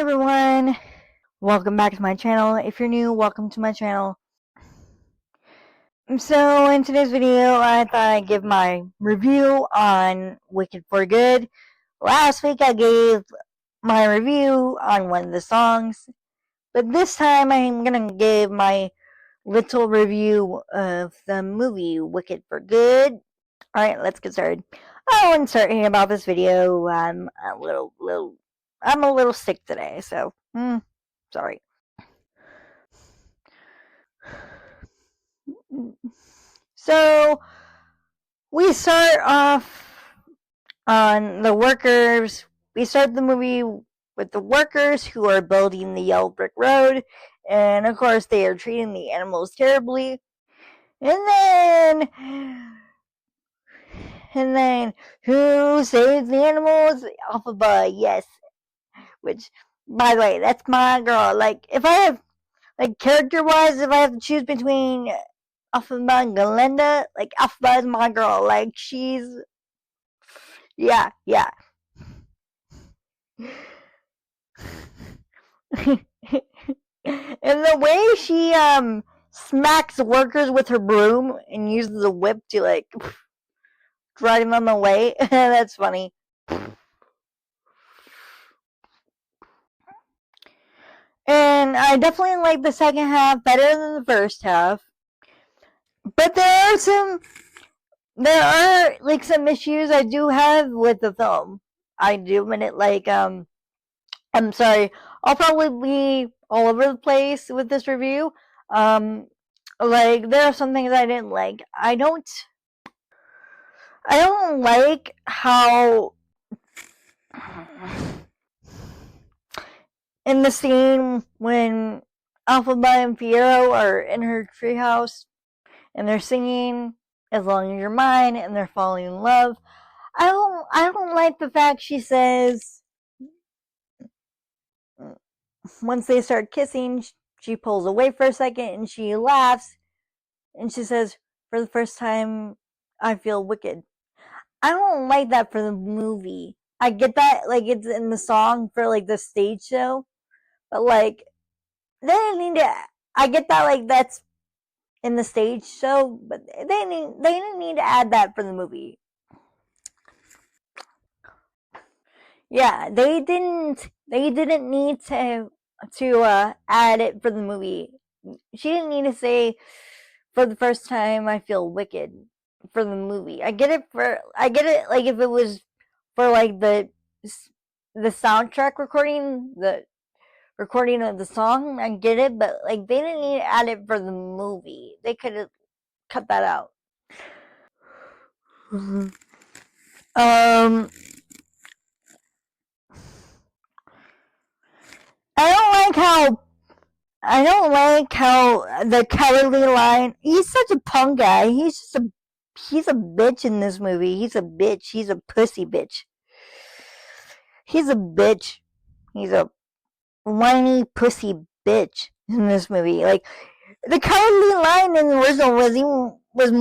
everyone, welcome back to my channel. If you're new, welcome to my channel. So in today's video, I thought I'd give my review on Wicked for Good. Last week I gave my review on one of the songs, but this time I'm gonna give my little review of the movie Wicked for Good. Alright, let's get started. I wouldn't start hearing about this video. I'm a little sick today, so sorry. So we start off on the workers. We start the movie with the workers who are building the yellow brick road, and of course they are treating the animals terribly. And then who saves the animals? Alphaba, yes. Which, by the way, that's my girl. Like, if I have, like, character-wise, if I have to choose between Alphaba and Galinda, like, Alphaba is my girl. Like, she's, yeah. And the way she smacks workers with her broom and uses a whip to like drive them away, that's funny. And I definitely like the second half better than the first half. But there are like some issues I do have with the film. I do admit it. Like I'm sorry, I'll probably be all over the place with this review. Like there are some things I didn't like. I don't like how in the scene when Alphaba and Fiero are in her treehouse and they're singing "As Long as You're Mine" and they're falling in love. I don't like the fact she says once they start kissing, she pulls away for a second and she laughs and she says, "For the first time, I feel wicked." I don't like that for the movie. I get that, like, it's in the song for, like, the stage show, but, like, they didn't need to. I get that, like, that's in the stage show, but they didn't need to add that for the movie. Yeah, they didn't need to add it for the movie. She didn't need to say, "For the first time, I feel wicked," for the movie. I get it, like, if it was for, like, the soundtrack recording, the recording of the song, I get it, but, like, they didn't need to add it for the movie. They could have cut that out. I don't like how the Cowardly Lion. He's such a punk guy. He's a bitch in this movie. He's a bitch. He's a pussy bitch. He's a bitch. He's a whiny pussy bitch in this movie. Like, the Cowardly Lion in the original was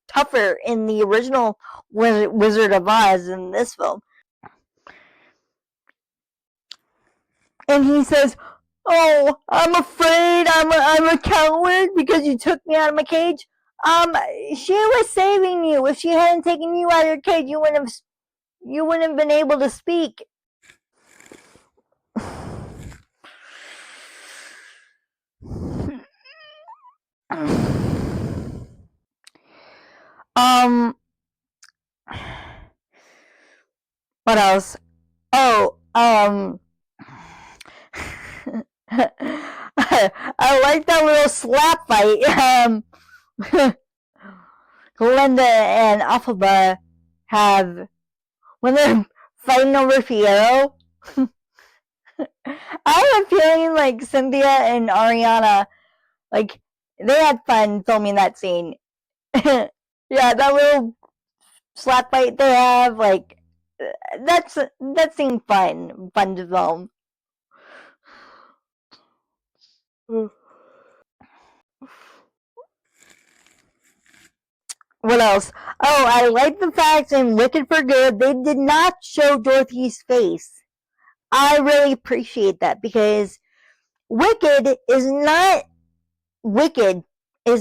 tougher in the original Wizard of Oz than this film. And he says, "Oh, I'm afraid I'm a coward because you took me out of my cage." She was saving you. If she hadn't taken you out of your cage, you wouldn't have been able to speak. What else? Oh, I like that little slap fight. Galinda and Alphaba have when they're fighting over Fiero. I have a feeling like Cynthia and Ariana, like, they had fun filming that scene. Yeah, that little slap fight they have, like, that seemed fun to film. What else? Oh, I like the fact in Wicked for Good they did not show Dorothy's face. I really appreciate that, because Wicked is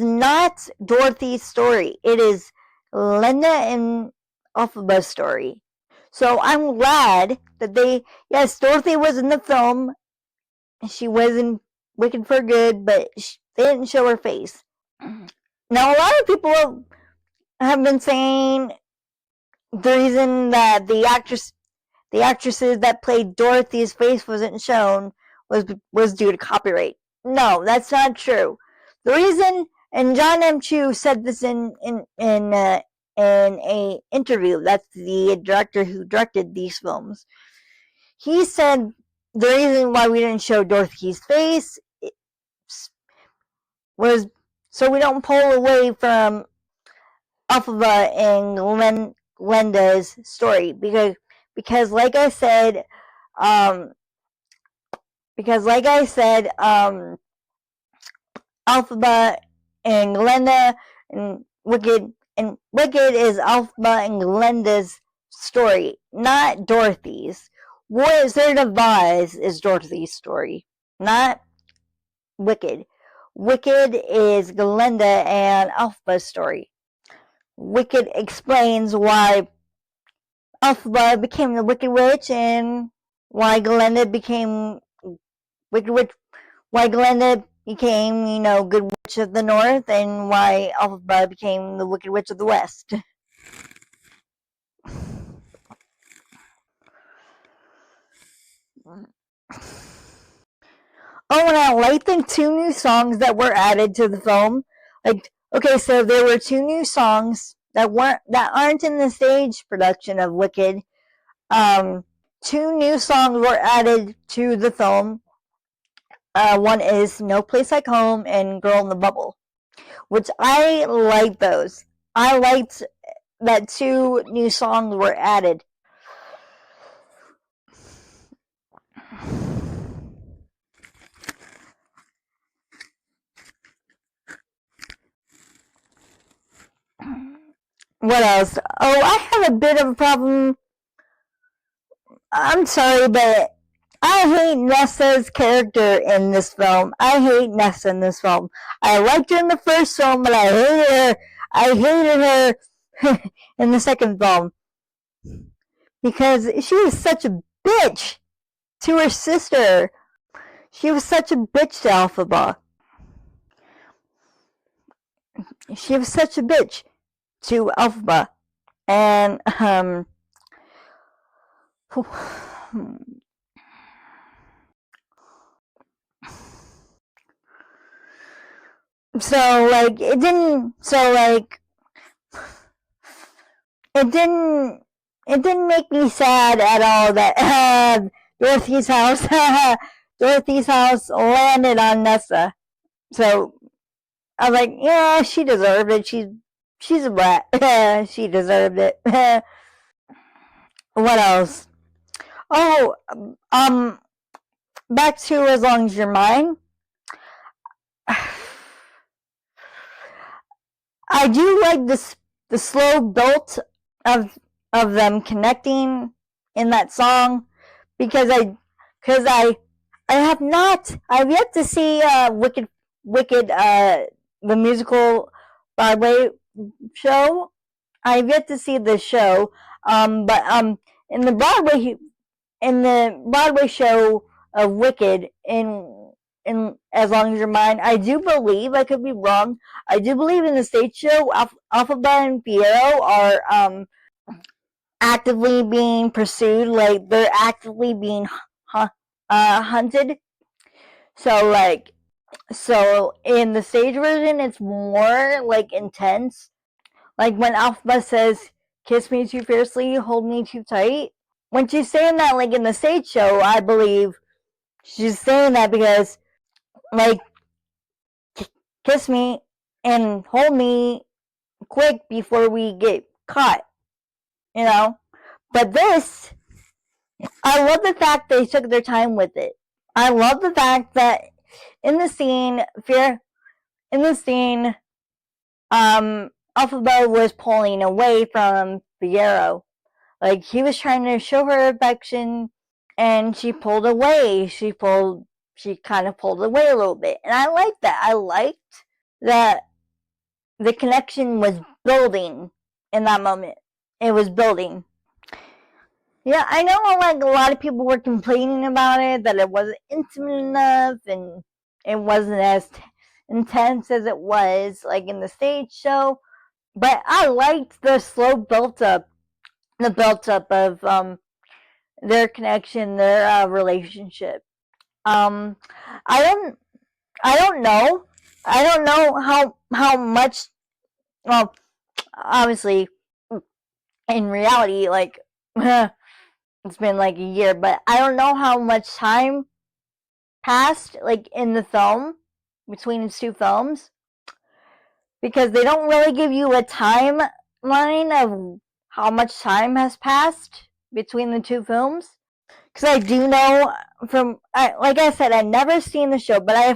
not Dorothy's story. It is Linda and Elphaba's story. So I'm glad that yes, Dorothy was in the film. She was in Wicked for Good, but they didn't show her face. Now, a lot of people have been saying the reason that the actresses that played Dorothy's face wasn't shown was due to copyright. No, that's not true. The reason, and John M. Chu said this in a interview. That's the director who directed these films. He said the reason why we didn't show Dorothy's face was so we don't pull away from Elphaba and Glenda's story, because like I said, Elphaba and Glenda and Wicked is Elphaba and Glenda's story, not Dorothy's. Wizard of Oz is Dorothy's story, not Wicked. Wicked is Glenda and Elphaba's story. Wicked explains why Elphaba became the Wicked Witch and why Glenda became Wicked Witch, why Glenda became, Good Witch of the North, and why Elphaba became the Wicked Witch of the West. Oh, and I like the 2 new songs that were added to the film. Okay, so there were 2 new songs that aren't in the stage production of Wicked. 2 new songs were added to the film. One is No Place Like Home and Girl in the Bubble, which I like those. I liked that 2 new songs were added. What else? Oh, I have a bit of a problem. I'm sorry, but I hate Nessa's character in this film. I hate Nessa in this film. I liked her in the first film, but I hated her in the second film. Because she was such a bitch to her sister. She was such a bitch to Elphaba. She was such a bitch to Elphaba. And, so, like, it didn't make me sad at all that Dorothy's house landed on Nessa. So I was like, yeah, she deserved it. She's a brat. She deserved it. What else? Oh, back to As Long as You're Mine. I do like the slow build of them connecting in that song, because I've yet to see Wicked the musical Broadway show. I've yet to see the show, but in the Broadway show of Wicked, in As Long as You're Mine, I do believe, I could be wrong, I do believe in the stage show, Elphaba and Fiyero are actively being pursued, like they're actively being hunted. So in the stage version, it's more like intense. Like when Elphaba says, "Kiss me too fiercely, hold me too tight." When she's saying that, like in the stage show, I believe she's saying that because, like, kiss me and hold me quick before we get caught, But this, I love the fact they took their time with it. I love the fact that in the scene, Elphaba was pulling away from Fiyero. Like, he was trying to show her affection, and she pulled away. She kind of pulled away a little bit, and I liked that. I liked that the connection was building in that moment. It was building. Yeah, I know like a lot of people were complaining about it, that it wasn't intimate enough and it wasn't as intense as it was like in the stage show. But I liked the slow built up, the built up of their connection, their relationship. Um, I don't, I don't know, I don't know how much. Well, obviously, in reality, like it's been like a year, but I don't know how much time passed like in the film between these two films, because they don't really give you a timeline of how much time has passed between the two films. Because I do know from, like I said, I've never seen the show, but I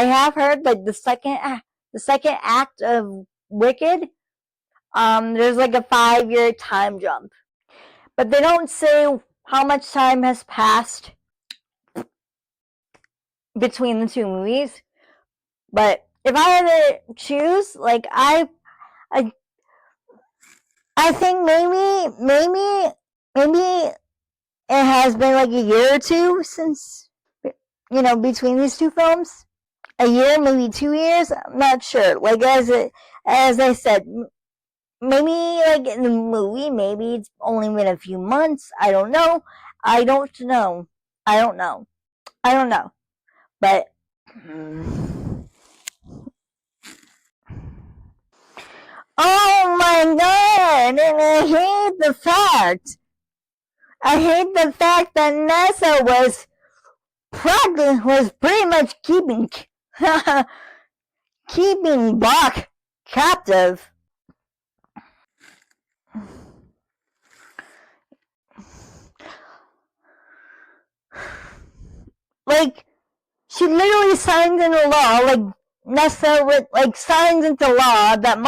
have heard like the second act of Wicked. There's like a 5-year time jump, but they don't say how much time has passed between the two movies. But if I had to choose, like I think maybe it has been like a year or two since, between these two films. A year, maybe 2 years. I'm not sure. Like as I said, maybe like in the movie, maybe it's only been a few months. I don't know. I don't know. I don't know. I don't know. But oh my god! And I hate the fact that Nessa was pretty much keeping Bach captive. Like, she literally signs into law, like Nessa signs into law that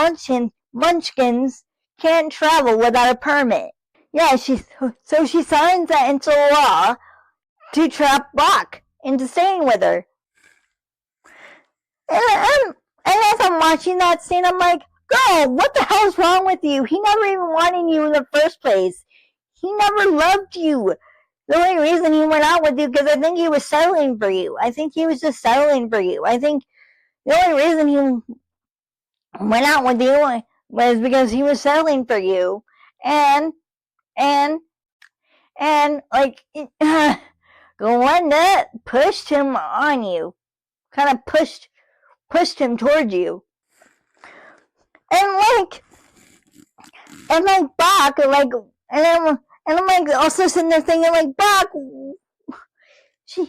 Munchkins can't travel without a permit. Yeah, she signs that into law to trap Bach into staying with her. And as I'm watching that scene, I'm like, girl, what the hell's wrong with you? He never even wanted you in the first place. He never loved you. The only reason he went out with you because I think he was settling for you. I think he was just settling for you. I think the only reason he went out with you was because he was settling for you. And like Glenda pushed him on you. Kind of pushed him towards you. And Bach, and I'm like also sitting there thinking like, Bach, Glenda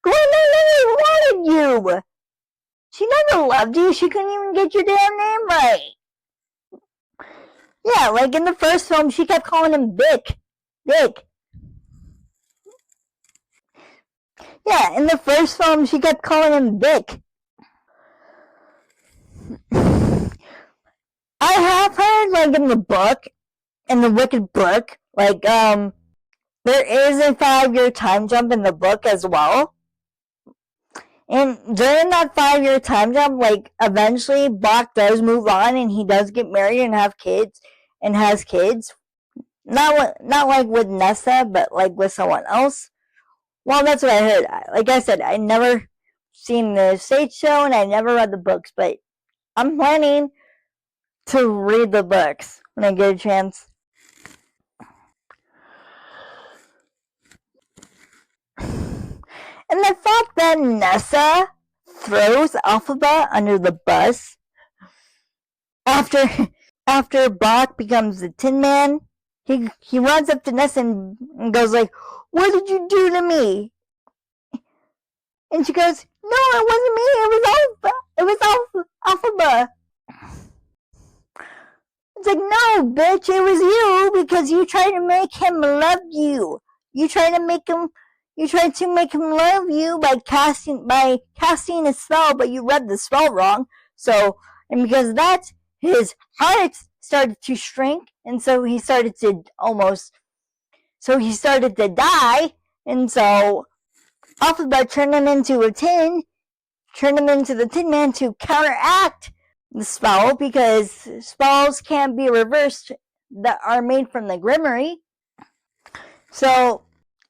never wanted you. She never loved you. She couldn't even get your damn name right. Yeah, like in the first film, she kept calling him Dick. Yeah, in the first film, she kept calling him Dick. I have heard, like, in the book, in the Wicked book, like, there is a 5-year time jump in the book as well. And during that 5-year time jump, like, eventually Bach does move on and he does get married and have kids and has kids. Not like with Nessa, but like with someone else. Well, that's what I heard. Like I said, I never seen the stage show and I never read the books, but I'm planning to read the books when I get a chance. And the fact that Nessa throws Elphaba under the bus after Bach becomes the Tin Man, he runs up to Nessa and goes like, "What did you do to me?" And she goes, "No, it wasn't me. It was Elphaba." It's like, no, bitch, it was you because you tried to make him love you. You tried to make him love you by casting a spell, but you read the spell wrong. So, and because of that, his heart started to shrink, and so he started to die. And so Alphabet turned him into the Tin Man to counteract the spell, because spells can't be reversed that are made from the Grimoire. So,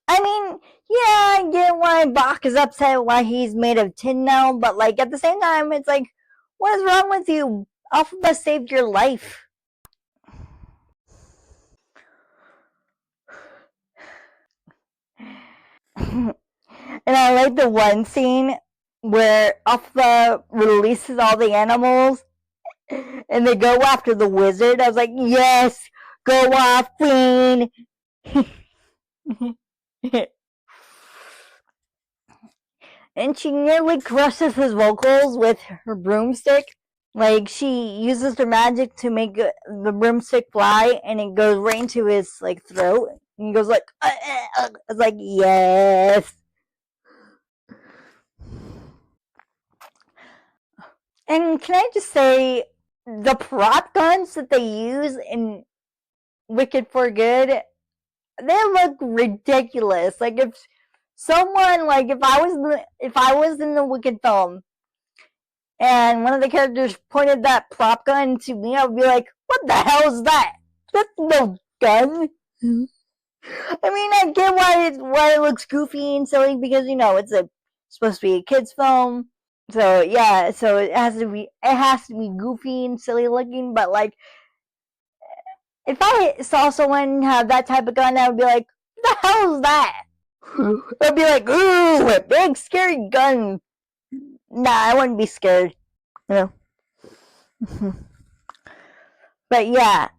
I mean, yeah, I get why Bach is upset why he's made of tin now, but like at the same time, it's like, what is wrong with you? Alphabet saved your life. And I like the one scene where Alpha releases all the animals and they go after the wizard. I was like, yes, go off, Queen. And she nearly crushes his vocals with her broomstick. Like, she uses her magic to make the broomstick fly, and it goes right into his like throat. And he goes like, it's like, yes. And can I just say, the prop guns that they use in Wicked for Good, they look ridiculous. Like, if someone, like, if I was in the Wicked film and one of the characters pointed that prop gun to me, I would be like, what the hell is that? That's no gun. I mean, I get why it looks goofy and silly, because it's supposed to be a kids film. So yeah, so it has to be goofy and silly looking, but like, if I saw someone have that type of gun, I would be like, what the hell is that? I'd be like, ooh, a big scary gun. Nah, I wouldn't be scared. But yeah,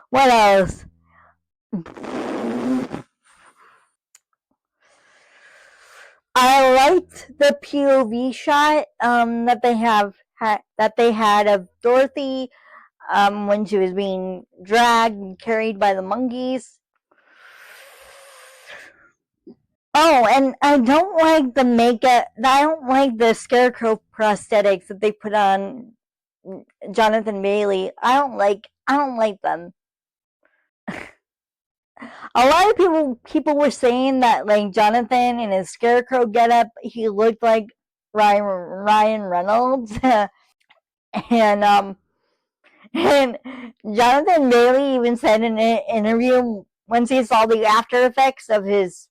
what else? I liked the POV shot that they had of Dorothy when she was being dragged and carried by the monkeys. Oh, and I don't like the makeup. I don't like the scarecrow prosthetics that they put on Jonathan Bailey. I don't like them. A lot of people were saying that, like, Jonathan in his scarecrow getup, he looked like Ryan Reynolds. and and Jonathan Bailey even said in an interview, once he saw the after effects of his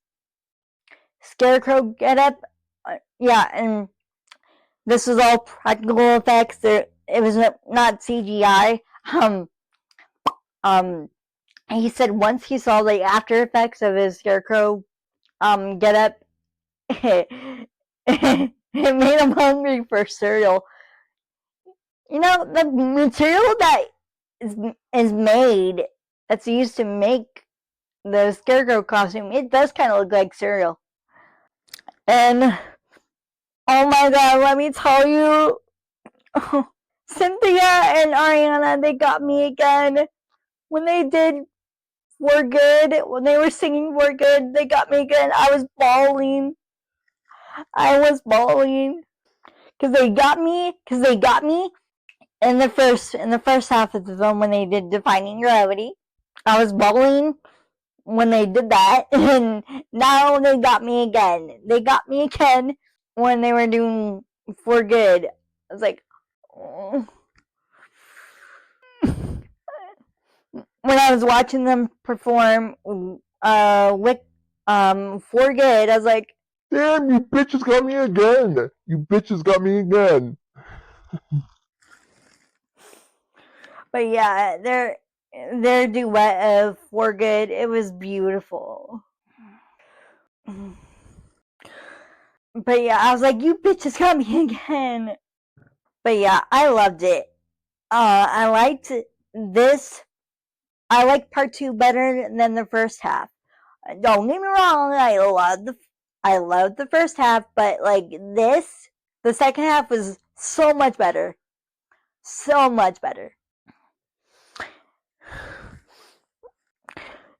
scarecrow getup, yeah, and this was all practical effects. It was not CGI. He said once he saw the after effects of his scarecrow getup, it made him hungry for cereal. The material that is made, that's used to make the scarecrow costume, it does kind of look like cereal. And oh my god, let me tell you, Cynthia and Ariana, they got me again. When they did For Good, when they were singing For Good, they got me again. I was bawling. Because they got me in the first half of the film when they did Defying Gravity. I was bawling when they did that, and now they got me again. They got me again when they were doing For Good. I was like, oh. When I was watching them perform with For Good, I was like, damn, you bitches got me again. You bitches got me again. But yeah, their duet of For Good, it was beautiful. But yeah, I was like, you bitches got me again. But yeah, I loved it. I liked this. I like part 2 better than the first half. Don't get me wrong, I loved the first half, but like this, the second half was so much better. So much better.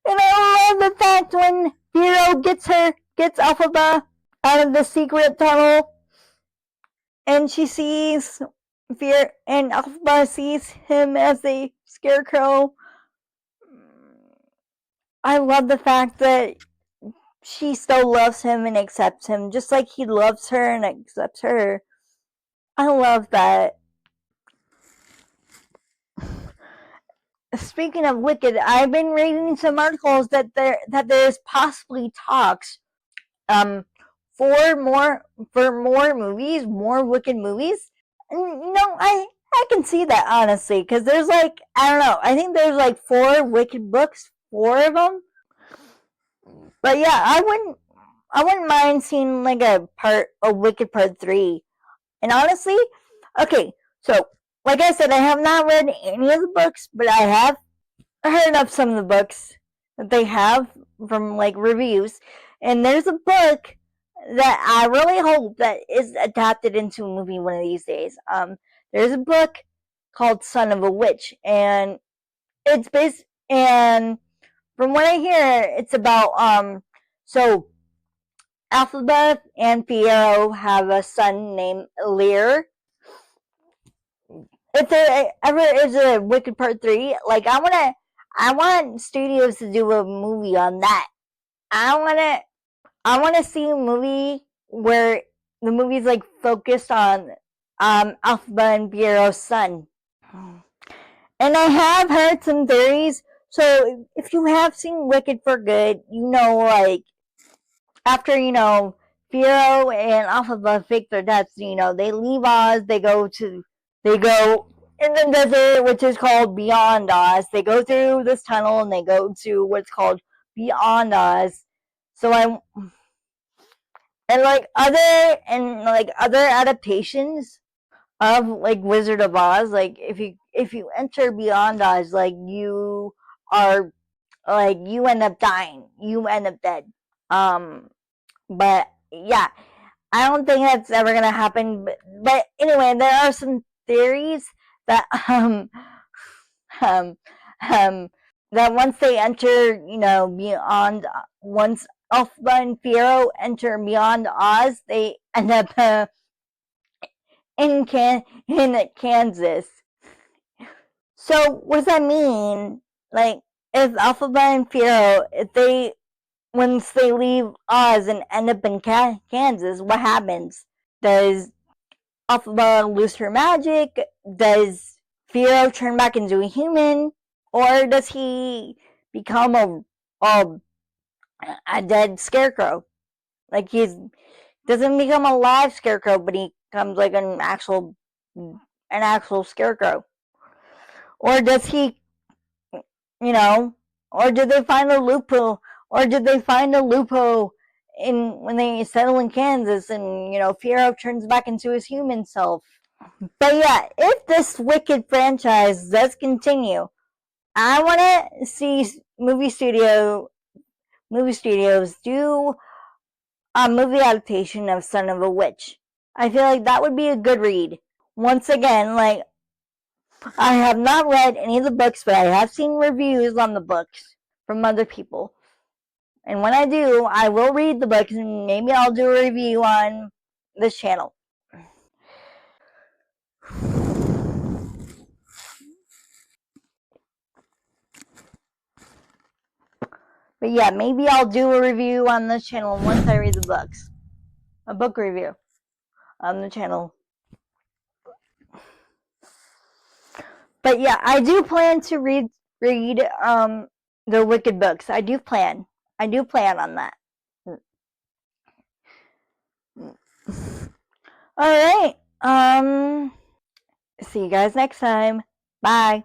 And I love the fact when Hero gets Elphaba out of the secret tunnel, and she sees Fear, and Elphaba sees him as a scarecrow. I love the fact that she still loves him and accepts him, just like he loves her and accepts her. I love that. Speaking of Wicked, I've been reading some articles that there's possibly talks um for more movies, more Wicked movies. And I can see that honestly, because there's like, I don't know, I think there's like 4 Wicked books, 4 of them. But yeah, I wouldn't mind seeing like a Wicked Part 3. And honestly, okay, so like I said, I have not read any of the books, but I have heard of some of the books that they have from like reviews. And there's a book that I really hope that is adapted into a movie one of these days. There's a book called Son of a Witch, and it's based, and from what I hear, it's about so Alphaba and Fiyero have a son named Lear. If there ever is a Wicked Part 3, like I want studios to do a movie on that. I wanna see a movie where the movie's like focused on Alphaba and Fiero's son. And I have heard some theories. So if you have seen Wicked for Good, like after Fiero and Alphaba fake their deaths, they leave Oz. They go in the desert, which is called Beyond Oz. They go through this tunnel and they go to what's called Beyond Oz. So like other adaptations of like Wizard of Oz, like if you enter Beyond Oz, like are you end up dying, you end up dead. But yeah, I don't think that's ever gonna happen. But anyway, there are some theories that um um that once they enter, beyond once Alpha and Fiero enter Beyond Oz, they end up in Kansas. So what does that mean? Like, if Alphaba and Fiero, if they once they leave Oz and end up in Kansas, what happens? Does Alphaba lose her magic? Does Fiero turn back into a human, or does he become a dead scarecrow? Like he's doesn't become a live scarecrow, but he becomes like an actual scarecrow. Or does he, you know, or did they find a loophole? Or did they find a loophole in when they settle in Kansas and Fiero turns back into his human self? But yeah, if this Wicked franchise does continue, I want to see movie studios do a movie adaptation of Son of a Witch. I feel like that would be a good read. Once again, like I have not read any of the books, but I have seen reviews on the books from other people. And when I do, I will read the books and maybe I'll do a review on this channel. But yeah, maybe I'll do a review on this channel once I read the books. A book review on the channel. But yeah, I do plan to read the Wicked books. I do plan on that. All right. See you guys next time. Bye.